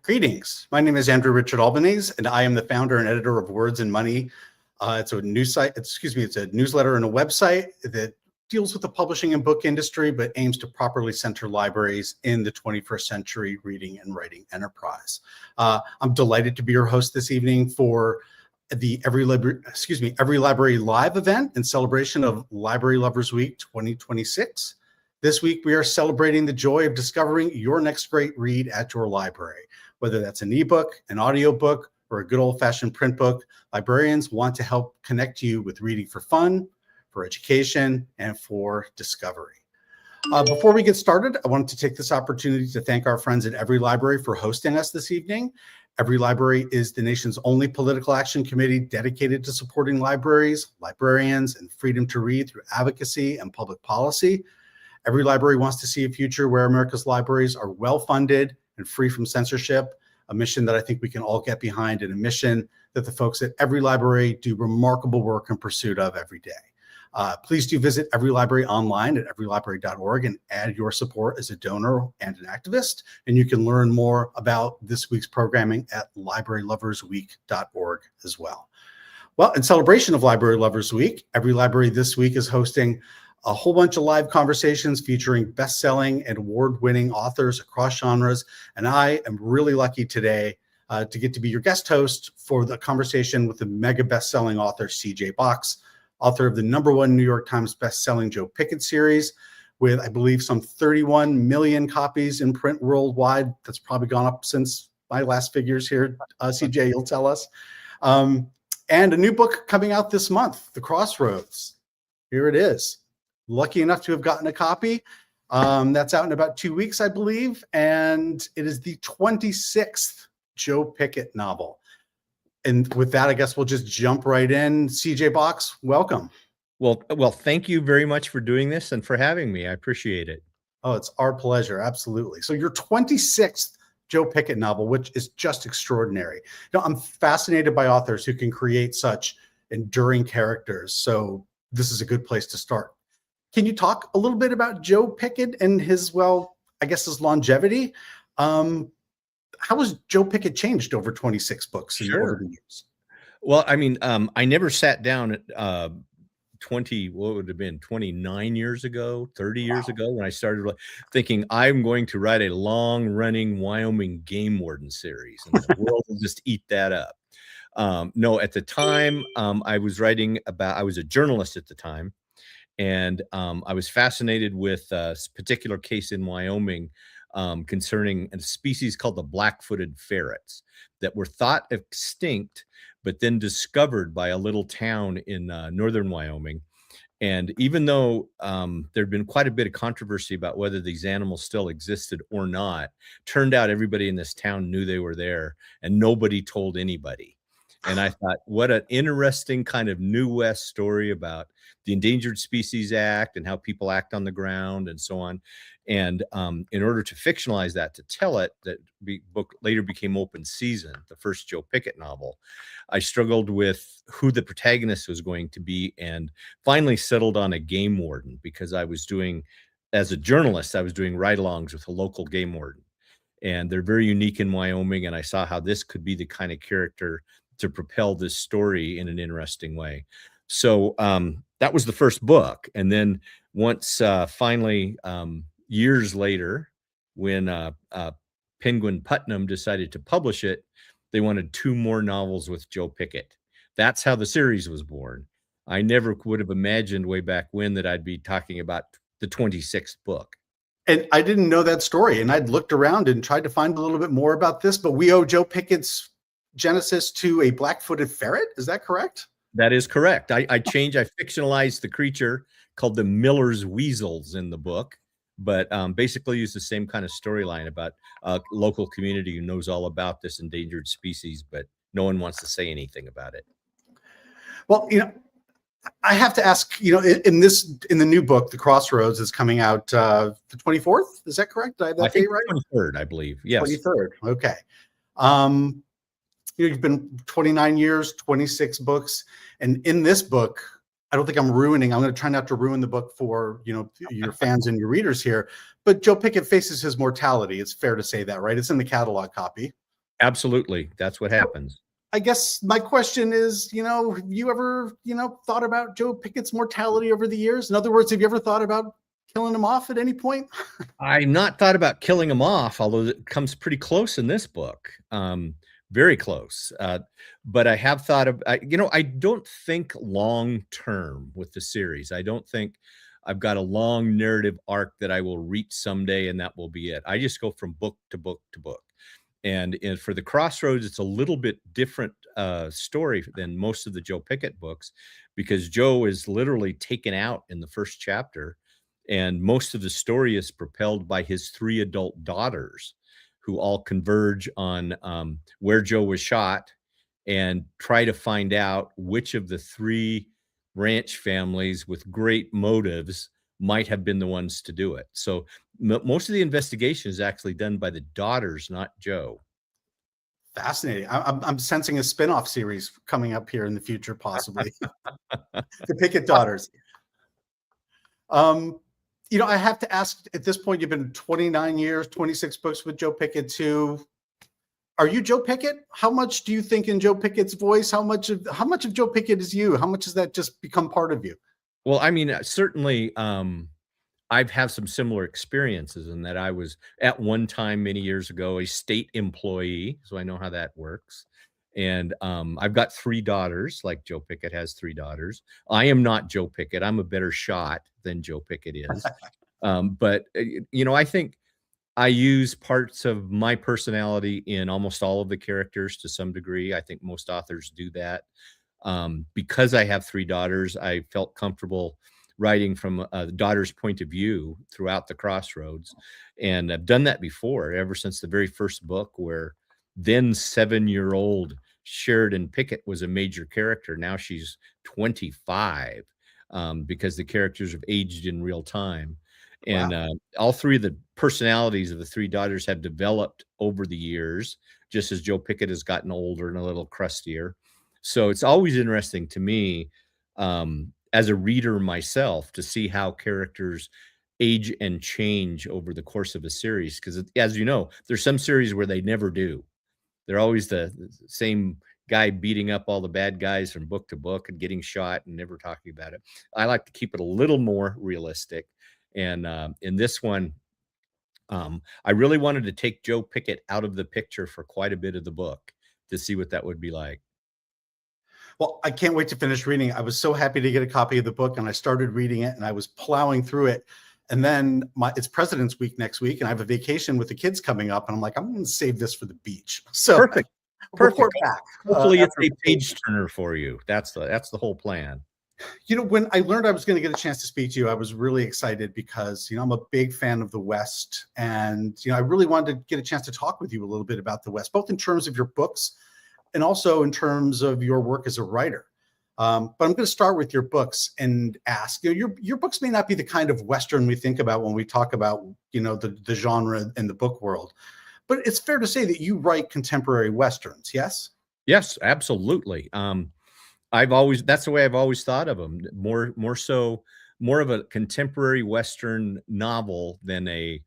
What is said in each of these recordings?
Greetings. My name is Andrew Albanase, and I am the founder and editor of Words and Money. It's a news site. It's a newsletter and a website that deals with the publishing and book industry, but aims to properly center libraries in the 21st century reading and writing enterprise. I'm delighted to be your host this evening for the EveryLibrary live event in celebration of Library Lovers Week 2026. This week, we are celebrating the joy of discovering your next great read at your library. Whether that's an ebook, an audiobook, or a good old-fashioned print book, librarians want to help connect you with reading for fun, for education, and for discovery. Before we get started, I wanted to take this opportunity to thank our friends at EveryLibrary for hosting us this evening. EveryLibrary is the nation's only political action committee dedicated to supporting libraries, librarians, and freedom to read through advocacy and public policy. EveryLibrary wants to see a future where America's libraries are well-funded and free from censorship, a mission that I think we can all get behind, and a mission that the folks at EveryLibrary do remarkable work in pursuit of every day. Please do visit EveryLibrary online at everylibrary.org and add your support as a donor and an activist. And you can learn more about this week's programming at libraryloversweek.org as well. Well, in celebration of Library Lovers Week, EveryLibrary this week is hosting a whole bunch of live conversations featuring best-selling and award-winning authors across genres. And I am really lucky today to get to be your guest host for the conversation with the mega best-selling author, C.J. Box, author of the #1 New York Times best-selling Joe Pickett series, with, I believe, some 31 million copies in print worldwide. That's probably gone up since my last figures here. C.J., you'll tell us. And a new book coming out this month, The Crossroads. Here it is. Lucky enough to have gotten a copy. That's out in about 2 weeks, I believe. And it is the 26th Joe Pickett novel. And with that, I guess we'll just jump right in. CJ Box, welcome. Well, thank you very much for doing this and for having me. I appreciate it. Oh, it's our pleasure. Absolutely. So your 26th Joe Pickett novel, which is just extraordinary. You know, I'm fascinated by authors who can create such enduring characters. So this is a good place to start. Can you talk a little bit about Joe Pickett and his, well, I guess his longevity? How has Joe Pickett changed over 26 books over the years? Well, I mean, I never sat down at 29 years ago, 30 years ago, when I started thinking I'm going to write a long-running Wyoming game warden series, and the world will just eat that up. No, at the time, I was a journalist at the time. And I was fascinated with a particular case in Wyoming concerning a species called the black-footed ferrets that were thought extinct, but then discovered by a little town in northern Wyoming. And even though there'd been quite a bit of controversy about whether these animals still existed or not, turned out everybody in this town knew they were there, and nobody told anybody. And I thought, what an interesting kind of New West story about the Endangered Species Act and how people act on the ground and so on. And in order to fictionalize that, to tell it, that book later became Open Season, the first Joe Pickett novel, I struggled with who the protagonist was going to be, and finally settled on a game warden, because as a journalist, I was doing ride-alongs with a local game warden. And they're very unique in Wyoming, and I saw how this could be the kind of character to propel this story in an interesting way. So that was the first book. And then once finally, years later, when Penguin Putnam decided to publish it, they wanted 2 more novels with Joe Pickett. That's how the series was born. I never would have imagined way back when that I'd be talking about the 26th book. And I didn't know that story. And I'd looked around and tried to find a little bit more about this, but we owe Joe Pickett's genesis to a black-footed ferret. Is that correct? That is correct. I fictionalized the creature called the Miller's Weasels in the book, but basically used the same kind of storyline about a local community who knows all about this endangered species, but no one wants to say anything about it. Well, you know, I have to ask, you know, in the new book, The Crossroads, is coming out the 24th. Is that correct? Did I have that date right? 23rd, I believe. Yes. 23rd. Okay. You know, you've been 29 years, 26 books. And in this book, I don't think I'm going to try not to ruin the book for, you know, your fans and your readers here, but Joe Pickett faces his mortality. It's fair to say that, right? It's in the catalog copy. Absolutely. That's what happens. I guess my question is, have you ever, thought about Joe Pickett's mortality over the years? In other words, have you ever thought about killing him off at any point? I've not thought about killing him off, although it comes pretty close in this book. Very close. But I have thought of, I don't think long term with the series. I don't think I've got a long narrative arc that I will reach someday and that will be it. I just go from book to book to book. And for the Crossroads, it's a little bit different story than most of the Joe Pickett books, because Joe is literally taken out in the first chapter, and most of the story is propelled by his 3 adult daughters, who all converge on where Joe was shot and try to find out which of the 3 ranch families with great motives might have been the ones to do it. So most of the investigation is actually done by the daughters, not Joe. Fascinating. I'm sensing a spin-off series coming up here in the future, possibly. The Pickett daughters. I have to ask, at this point, you've been 29 years, 26 books with Joe Pickett too. Are you Joe Pickett? How much do you think in Joe Pickett's voice? How much of Joe Pickett is you? How much has that just become part of you? Well, I mean, certainly, I've had some similar experiences in that I was at one time many years ago a state employee, so I know how that works. And I've got 3 daughters, like Joe Pickett has 3 daughters. I am not Joe Pickett. I'm a better shot than Joe Pickett is. But I think I use parts of my personality in almost all of the characters to some degree. I think most authors do that. Because I have 3 daughters, I felt comfortable writing from the daughter's point of view throughout the Crossroads. And I've done that before, ever since the very first book, where then 7-year-old Sheridan Pickett was a major character. Now she's 25, because the characters have aged in real time. And all 3 of the personalities of the 3 daughters have developed over the years, just as Joe Pickett has gotten older and a little crustier. So it's always interesting to me, as a reader myself, to see how characters age and change over the course of a series. Because as you know, there's some series where they never do. They're always the same guy beating up all the bad guys from book to book and getting shot and never talking about it. I like to keep it a little more realistic. And in this one, I really wanted to take Joe Pickett out of the picture for quite a bit of the book to see what that would be like. Well, I can't wait to finish reading. I was so happy to get a copy of the book, and I started reading it, and I was plowing through it. And then it's President's Week next week, and I have a vacation with the kids coming up, and I'm like, I'm going to save this for the beach. So Perfect. Report back. Hopefully it's a page turner for you. That's the whole plan. When I learned I was going to get a chance to speak to you, I was really excited because, I'm a big fan of the West. And, I really wanted to get a chance to talk with you a little bit about the West, both in terms of your books and also in terms of your work as a writer. But I'm going to start with your books and ask, your books may not be the kind of Western we think about when we talk about, the genre and the book world. But it's fair to say that you write contemporary Westerns, yes? Yes, absolutely. That's the way I've always thought of them. More of a contemporary Western novel than a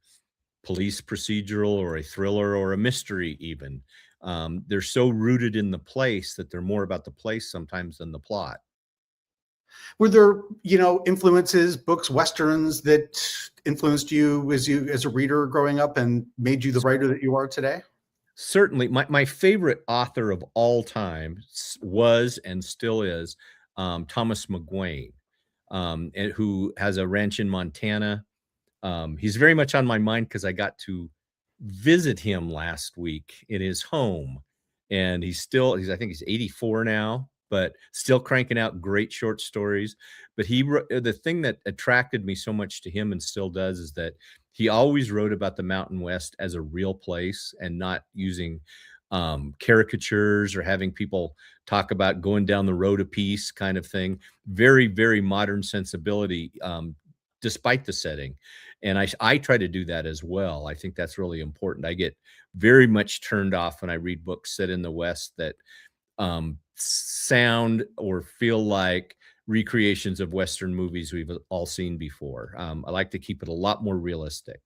police procedural or a thriller or a mystery even. They're so rooted in the place that they're more about the place sometimes than the plot. Were there, influences, books, Westerns that influenced you as a reader growing up and made you the writer that you are today? Certainly. My favorite author of all time was and still is Thomas McGuane, and who has a ranch in Montana. He's very much on my mind because I got to visit him last week in his home, and I think he's 84 now, but still cranking out great short stories. But the thing that attracted me so much to him and still does is that he always wrote about the Mountain West as a real place and not using caricatures or having people talk about going down the road a piece kind of thing. Very, very modern sensibility, despite the setting. And I try to do that as well. I think that's really important. I get very much turned off when I read books set in the West that sound or feel like recreations of Western movies we've all seen before. I like to keep it a lot more realistic.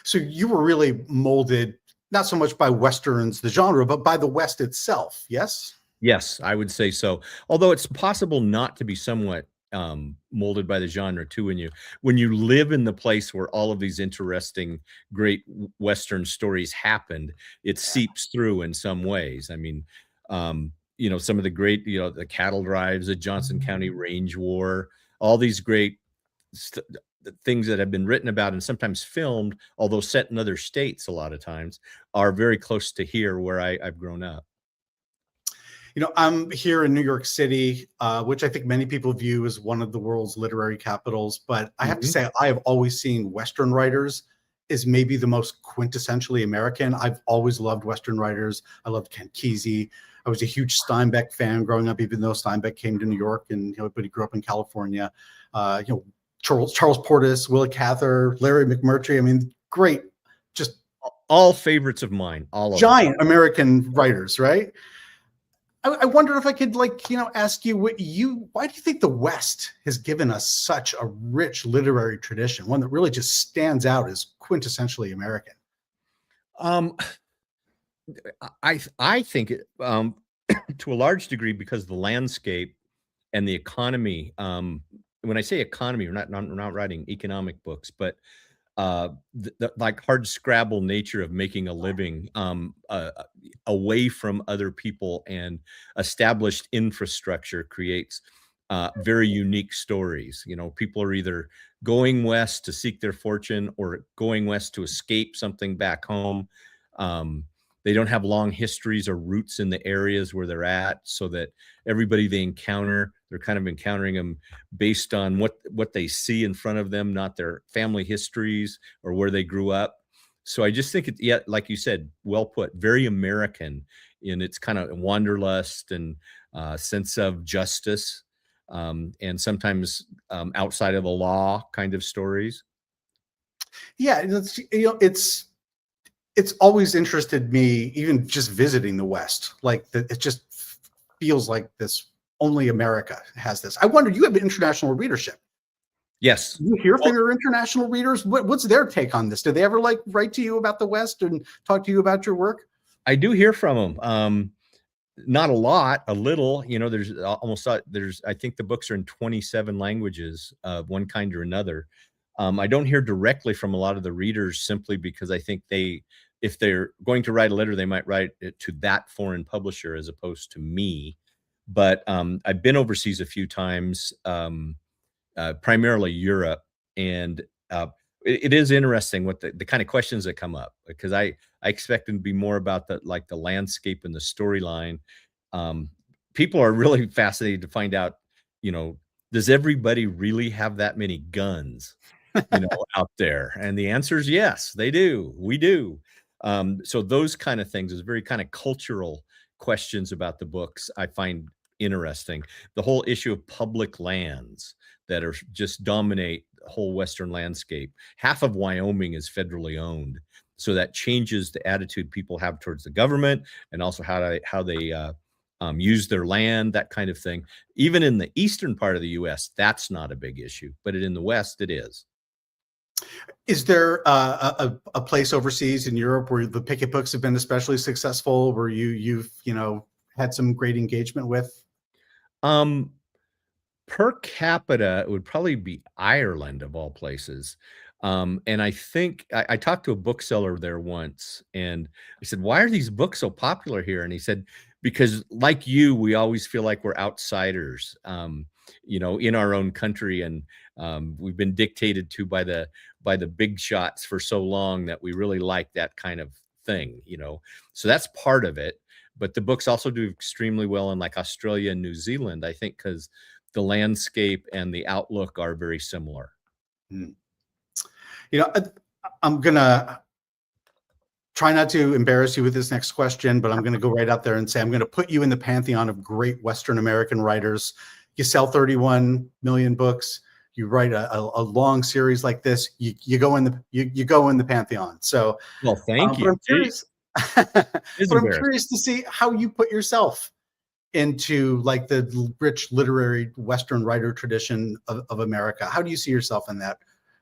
So you were really molded not so much by Westerns, the genre, but by the West itself. Yes? Yes, I would say so. Although it's possible not to be somewhat molded by the genre too. When you live in the place where all of these interesting, great Western stories happened, it seeps through in some ways. I mean, some of the great, the cattle drives, the Johnson County Range War, all these great st- things that have been written about and sometimes filmed, although set in other states a lot of times, are very close to here where I've grown up. I'm here in New York City, which I think many people view as one of the world's literary capitals. But I have to Mhm. say, I have always seen Western writers as maybe the most quintessentially American. I've always loved Western writers. I loved Ken Kesey. I was a huge Steinbeck fan growing up, even though Steinbeck came to New York and but he grew up in California. Charles Portis, Willa Cather, Larry McMurtry. I mean, great, just All favorites of mine, all of them. giant American writers, right? I wonder if I could, ask you why do you think the West has given us such a rich literary tradition, one that really just stands out as quintessentially American? Um, I think to a large degree because the landscape and the economy. When I say economy, we're not writing economic books, but the like hard scrabble nature of making a living away from other people and established infrastructure creates very unique stories. People are either going west to seek their fortune or going west to escape something back home. Um, they don't have long histories or roots in the areas where they're at, so that everybody they encounter, they're kind of encountering them based on what they see in front of them, not their family histories or where they grew up. So I just think yeah, like you said, well put, very American in its kind of wanderlust and sense of justice, and sometimes outside of the law kind of stories. Yeah, it's always interested me, even just visiting the West. It just feels like this only America has this. I wonder, you have international readership. Yes. You hear Well, from your international readers? What's their take on this? Do they ever write to you about the West and talk to you about your work? I do hear from them. Not a lot, a little. There's almost there's I think the books are in 27 languages of one kind or another. I don't hear directly from a lot of the readers simply because I think if they're going to write a letter, they might write it to that foreign publisher as opposed to me. But I've been overseas a few times, primarily Europe, and it is interesting what the kind of questions that come up, because I expect them to be more about the landscape and the storyline. Um, People are really fascinated to find out, you know, does everybody really have that many guns, out there? And the answer is yes, they do. We do. So those kind of things is very kind of cultural questions about the books I find interesting. The whole issue of public lands that are just dominate the whole Western landscape. Half of Wyoming is federally owned. So that changes the attitude people have towards the government and also how they use their land, that kind of thing. Even in the eastern part of the U.S., that's not a big issue, but in the West, it is. Is there a place overseas in Europe where the Pickett books have been especially successful, where you've had some great engagement with? Um, Per capita, it would probably be Ireland of all places. And I think I talked to a bookseller there once, and I said, "Why are these books so popular here?" And he said, "Because like you, we always feel like we're outsiders, in our own country, and we've been dictated to by the big shots for so long that we really like that kind of thing. So that's part of it. But the books also do extremely well in like Australia and New Zealand, I think, because the landscape and the outlook are very similar. Hmm. I'm gonna try not to embarrass you with this next question, but I'm going to go right out there and say I'm going to put you in the pantheon of great Western American writers. You sell 31 million books. You write a long series like this. You go in the pantheon. So, Well, thank but you. I'm curious. It's But I'm embarrassing. curious to see how you put yourself into the rich literary Western writer tradition of America. How do you see yourself in that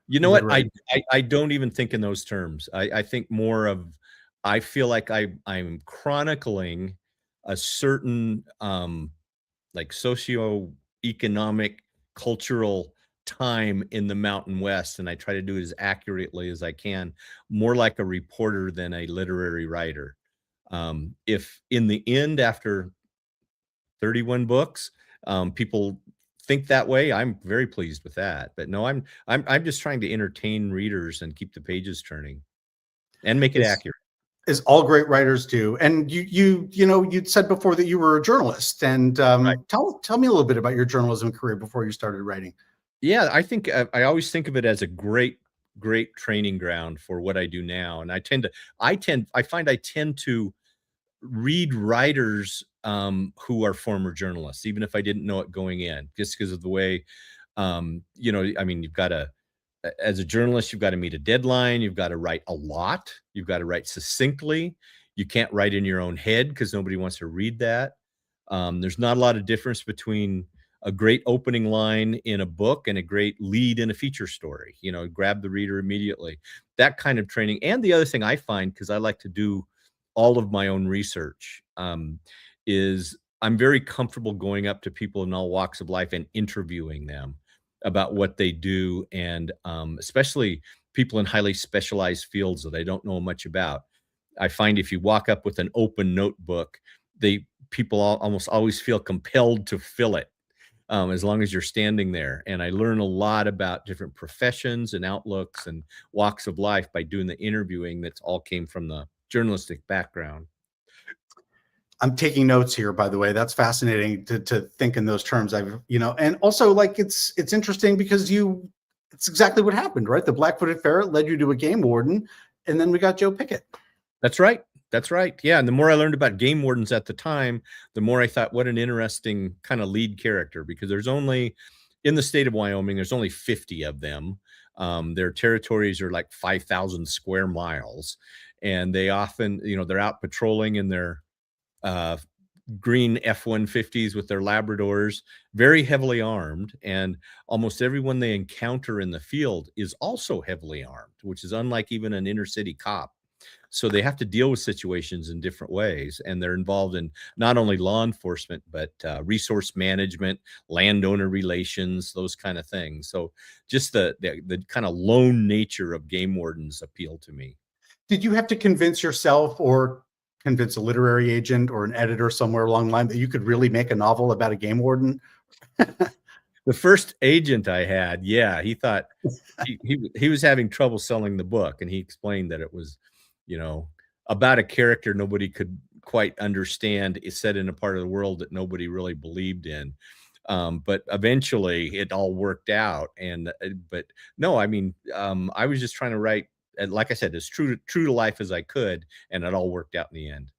You know what? literary? I don't even think in those terms. I think more of I feel like I'm chronicling a certain, like socioeconomic, cultural time in the Mountain West, and I try to do it as accurately as I can, more like a reporter than a literary writer. If in the end, after 31 books, people think that way, I'm very pleased with that. But no, I'm just trying to entertain readers and keep the pages turning and make it Is accurate. is all great writers do. And you said before that you were a journalist, and tell me a little bit about your journalism career before you started writing. Yeah, I think I always think of it as a great training ground for what I do now. And I find I tend to read writers who are former journalists, even if I didn't know it going in, just because of the way, I mean, as a journalist, you've got to meet a deadline. You've got to write a lot. You've got to write succinctly. You can't write in your own head because nobody wants to read that. There's not a lot of difference between a great opening line in a book and a great lead in a feature story. Grab the reader immediately. That kind of training. And the other thing I find, because I like to do all of my own research, is I'm very comfortable going up to people in all walks of life and interviewing them about what they do, and especially people in highly specialized fields that I don't know much about. I find if you walk up with an open notebook, people almost always feel compelled to fill it, as long as you're standing there. And I learn a lot about different professions and outlooks and walks of life by doing the interviewing that's all came from the journalistic background. I'm taking notes here, by the way. That's fascinating to think in those terms. And also, like, it's interesting because it's exactly what happened, right? The Black-footed ferret led you to a game warden, and then we got Joe Pickett. That's right. That's right. Yeah. And the more I learned about game wardens at the time, the more I thought, what an interesting kind of lead character, because in the state of Wyoming, there's only 50 of them. Their territories are like 5,000 square miles. And they often, they're out patrolling in their uh, green F-150s with their Labradors, very heavily armed. And almost everyone they encounter in the field is also heavily armed, which is unlike even an inner city cop. So they have to deal with situations in different ways, and they're involved in not only law enforcement, but resource management, landowner relations, those kind of things. So just the kind of lone nature of game wardens appeal to me. Did you have to convince yourself or convince a literary agent or an editor somewhere along the line that you could really make a novel about a game warden? The first agent I had, yeah, he thought he was having trouble selling the book, and he explained that it was, you know, about a character nobody could quite understand, is set in a part of the world that nobody really believed in. But eventually it all worked out. And but no, I mean, I was just trying to write, like I said, as true to life as I could, and it all worked out in the end.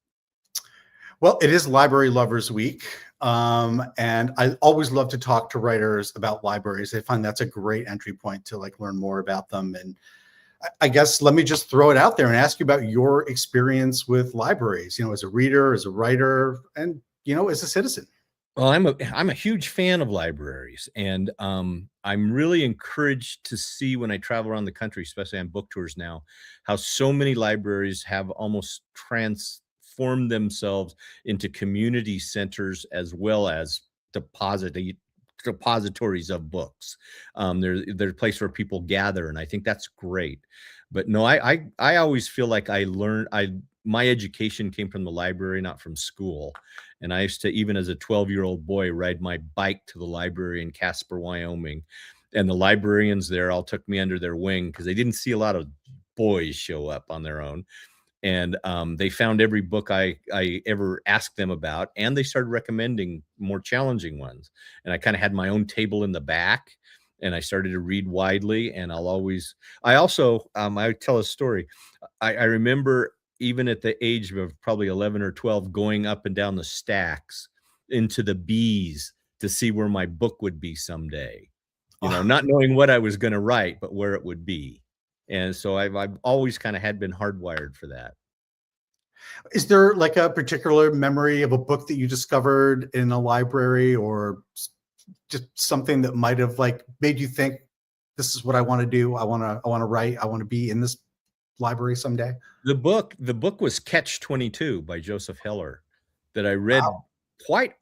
Well, it is Library Lovers Week, and I always love to talk to writers about libraries. I find that's a great entry point to like learn more about them. And I guess let me just throw it out there and ask you about your experience with libraries, as a reader, as a writer, and, as a citizen. Well, I'm a huge fan of libraries, and I'm really encouraged to see when I travel around the country, especially on book tours now, how so many libraries have almost transformed themselves into community centers as well as depositories of books. They're a place where people gather, and I think that's great. But no, I always feel like my education came from the library, not from school. And I used to, even as a 12-year-old boy, ride my bike to the library in Casper, Wyoming. And the librarians there all took me under their wing because they didn't see a lot of boys show up on their own. And they found every book I ever asked them about, and they started recommending more challenging ones. And I kind of had my own table in the back, and I started to read widely. And I tell a story. I remember, even at the age of probably 11 or 12, going up and down the stacks into the B's to see where my book would be someday, not knowing what I was going to write, but where it would be. And so I've always kind of been hardwired for that. Is there like a particular memory of a book that you discovered in a library, or just something that might have like made you think, this is what I want to do. I want to write. I want to be in this library someday? The book was Catch-22 by Joseph Heller that I read Wow. quite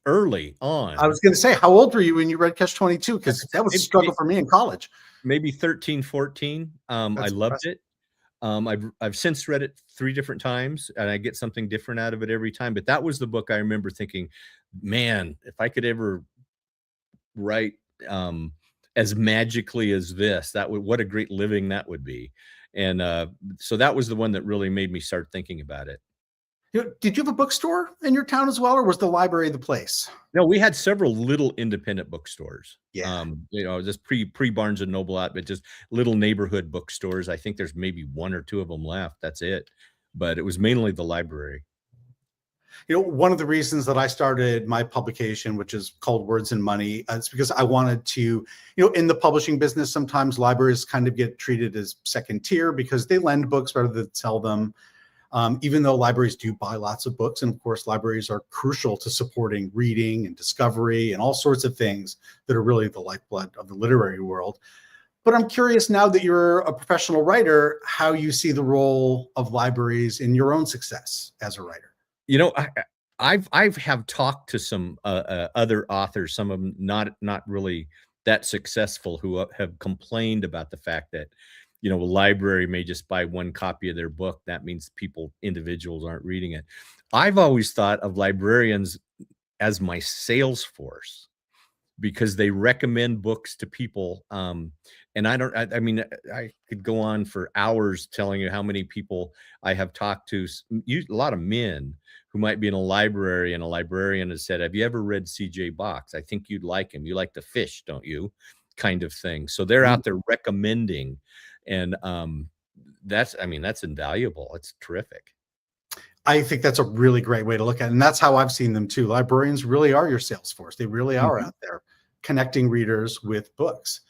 early I on. was going to say, how old were you when you read Catch-22? Because that was a struggle Maybe for me in college. maybe 13, 14. I That's loved impressive. it. I've since read it 3 different times, and I get something different out of it every time, but that was the book I remember thinking, "Man, if I could ever write, um, as magically as this, that would what a great living that would be." And, so that was the one that really made me start thinking about it. Did you have a bookstore in your town as well, or was the library the place? No, we had several little independent bookstores. Yeah. Just pre Barnes and Noble out, but just little neighborhood bookstores. I think there's maybe 1 or 2 of them left. That's it. But it was mainly the library. One of the reasons that I started my publication, which is called Words and Money, is because I wanted to, in the publishing business, sometimes libraries kind of get treated as second tier because they lend books rather than sell them. Even though libraries do buy lots of books, and of course, libraries are crucial to supporting reading and discovery and all sorts of things that are really the lifeblood of the literary world. But I'm curious, now that you're a professional writer, how you see the role of libraries in your own success as a writer. You know, I've have talked to some other authors, some of them not really that successful, who have complained about the fact that a library may just buy 1 copy of their book. That means individuals aren't reading it. I've always thought of librarians as my sales force, because they recommend books to people. And I mean, I could go on for hours telling you how many people I have talked to, a lot of men who might be in a library, and a librarian has said, "Have you ever read CJ Box? I think you'd like him. You like to fish, don't you?" Kind of thing. So they're out there recommending. And that's invaluable. It's terrific. I think that's a really great way to look at it. And that's how I've seen them too. Librarians really are your sales force. They really are Mhm. out there connecting readers with books.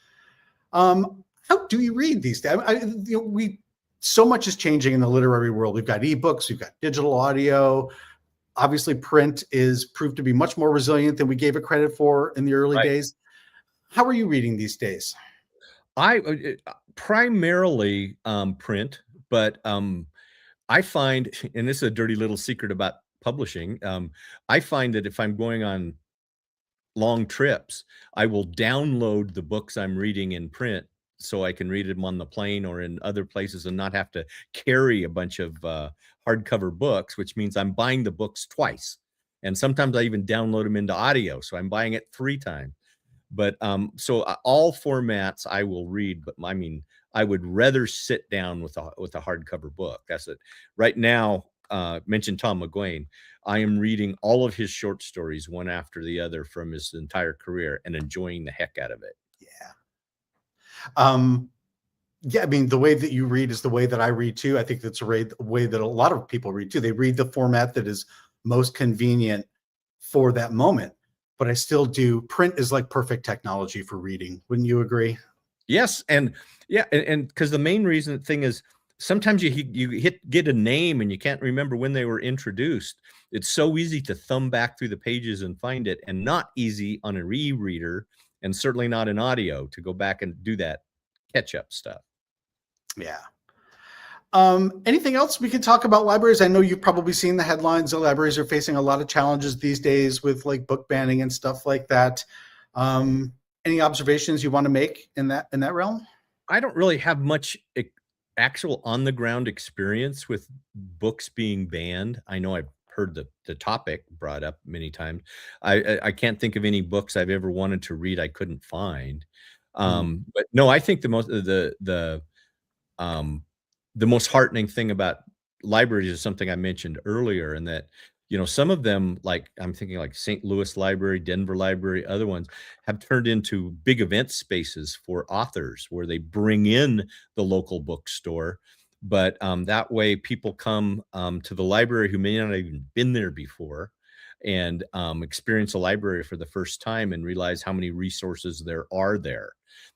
How do you read these days? So much is changing in the literary world. We've got ebooks, we've got digital audio. Obviously, print is proved to be much more resilient than we gave it credit for in the early Right. days. How are you reading these days? I primarily print, but I find, and this is a dirty little secret about publishing, I find that if I'm going on long trips, I will download the books I'm reading in print so I can read them on the plane or in other places and not have to carry a bunch of hardcover books, which means I'm buying the books twice. And sometimes I even download them into audio, so I'm buying it 3 times. But all formats I will read, but I mean, I would rather sit down with a hardcover book. That's it. Right now, mentioned Tom McGuane. I am reading all of his short stories one after the other from his entire career and enjoying the heck out of it. Yeah. Yeah, I mean, the way that you read is the way that I read too. I think that's a way that a lot of people read too. They read the format that is most convenient for that moment. But I still do. Print is like perfect technology for reading. Wouldn't you agree? Yes, and yeah, and because the main reason thing is sometimes you get a name and you can't remember when they were introduced. It's so easy to thumb back through the pages and find it, and not easy on a rereader, and certainly not in audio to go back and do that catch up stuff. Yeah. Anything else we could talk about libraries? I know you've probably seen the headlines. The libraries are facing a lot of challenges these days with like book banning and stuff like that. Any observations you want to make in that realm? I don't really have much actual on the ground experience with books being banned. I know I've heard the topic brought up many times. I can't think of any books I've ever wanted to read I couldn't find. Mm. But no, I think um, the most heartening thing about libraries is something I mentioned earlier, and that, some of them, like I'm thinking like St. Louis Library, Denver Library, other ones have turned into big event spaces for authors where they bring in the local bookstore. But that way people come to the library who may not have even been there before, and experience a library for the first time and realize how many resources there are there.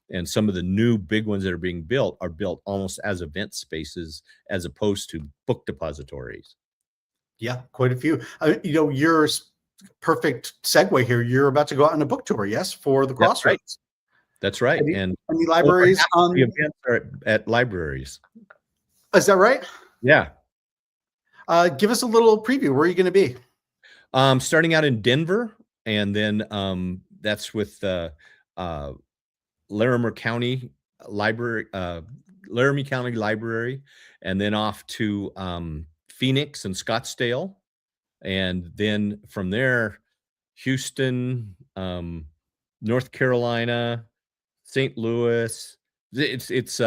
And some of the new big ones that are built almost as event spaces as opposed to book depositories. Yeah, quite a few. Your perfect segue here. You're about to go out on a book tour, yes, for the That's right. Crossroads. That's right. Any, And any over libraries half of the on? events are at libraries. Is that right? Yeah. Give us a little preview. Where are you going to be? Starting out in Denver, and then that's with Larimer County Library, Laramie County Library, and then off to Phoenix and Scottsdale, and then from there, Houston, North Carolina, St. Louis. It's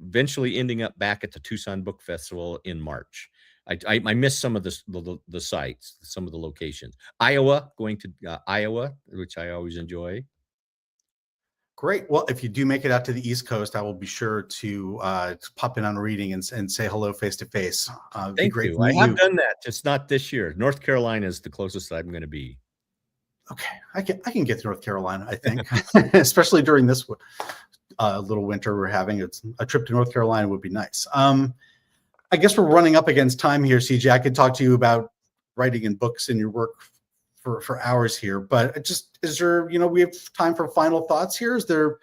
eventually ending up back at the Tucson Book Festival in March. I missed some of the sites, some of the locations. Iowa, going to Iowa, which I always enjoy. Great. Well, if you do make it out to the East Coast, I will be sure to pop in on a reading and say hello face to face. Thank you. I have done that, just not this year. North Carolina is the closest I'm going to be. Okay, I can get to North Carolina, I think, especially during this little winter we're having. It's a trip to North Carolina would be nice. I guess we're running up against time here, CJ. I could talk to you about writing and books and your work for hours here, but just, is there, we have time for final thoughts here. Is there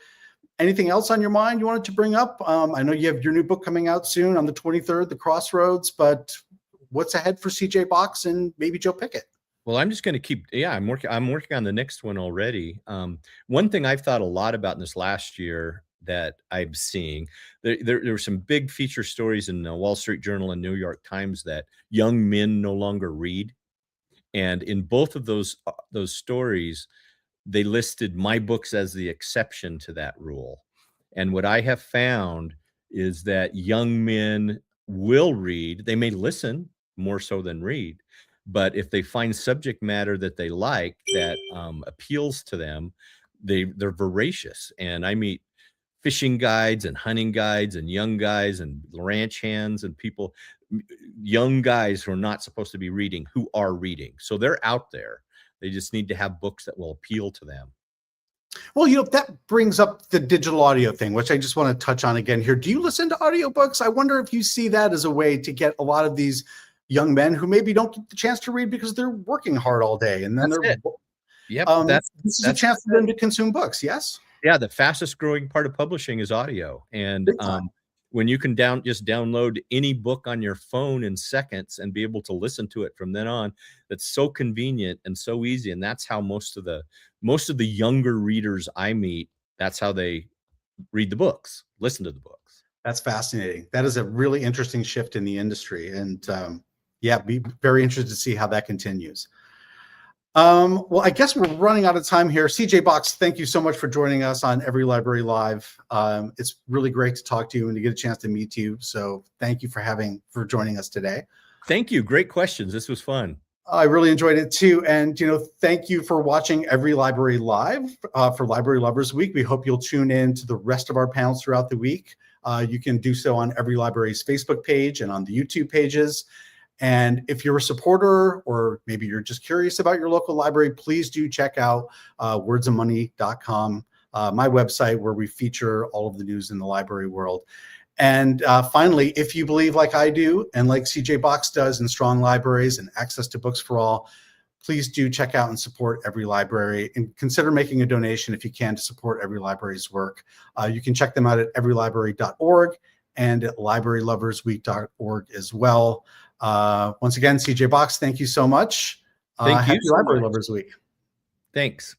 anything else on your mind you wanted to bring up? I know you have your new book coming out soon on the 23rd, The Crossroads, but what's ahead for CJ Box and maybe Joe Pickett? Well, I'm just going to keep, I'm working on the next one already. One thing I've thought a lot about in this last year that I'm seeing, there were some big feature stories in the Wall Street Journal and New York Times that young men no longer read. And in both of those stories, they listed my books as the exception to that rule. And what I have found is that young men will read. They may listen more so than read, but if they find subject matter that they like, that appeals to them, they're voracious. And I meet fishing guides and hunting guides and young guys and ranch hands and people, young guys who are not supposed to be reading, who are reading. So they're out there. They just need to have books that will appeal to them. Well, that brings up the digital audio thing, which I just want to touch on again here. Do you listen to audiobooks? I wonder if you see that as a way to get a lot of these young men who maybe don't get the chance to read because they're working hard all day. And then this is a chance for them to consume books. Yes. Yeah. The fastest growing part of publishing is audio. And when you can just download any book on your phone in seconds and be able to listen to it from then on, that's so convenient and so easy. And that's how most of the younger readers I meet, that's how they read the books, listen to the books. That's fascinating. That is a really interesting shift in the industry. And be very interested to see how that continues. Well, I guess we're running out of time here. CJ Box, thank you so much for joining us on EveryLibrary Live. It's really great to talk to you and to get a chance to meet you. So thank you for joining us today. Thank you. Great questions. This was fun. I really enjoyed it too. And, thank you for watching EveryLibrary Live for Library Lovers Week. We hope you'll tune in to the rest of our panels throughout the week. You can do so on EveryLibrary's Facebook page and on the YouTube pages. And if you're a supporter, or maybe you're just curious about your local library, please do check out wordsandmoney.com, my website, where we feature all of the news in the library world. And finally, if you believe like I do, and like CJ Box does, in strong libraries and access to books for all, please do check out and support EveryLibrary, and consider making a donation if you can to support EveryLibrary's work. You can check them out at everylibrary.org and at libraryloversweek.org as well. Once again, CJ Box, thank you so much. Thank you Happy so Library much. Lovers Week. Thanks.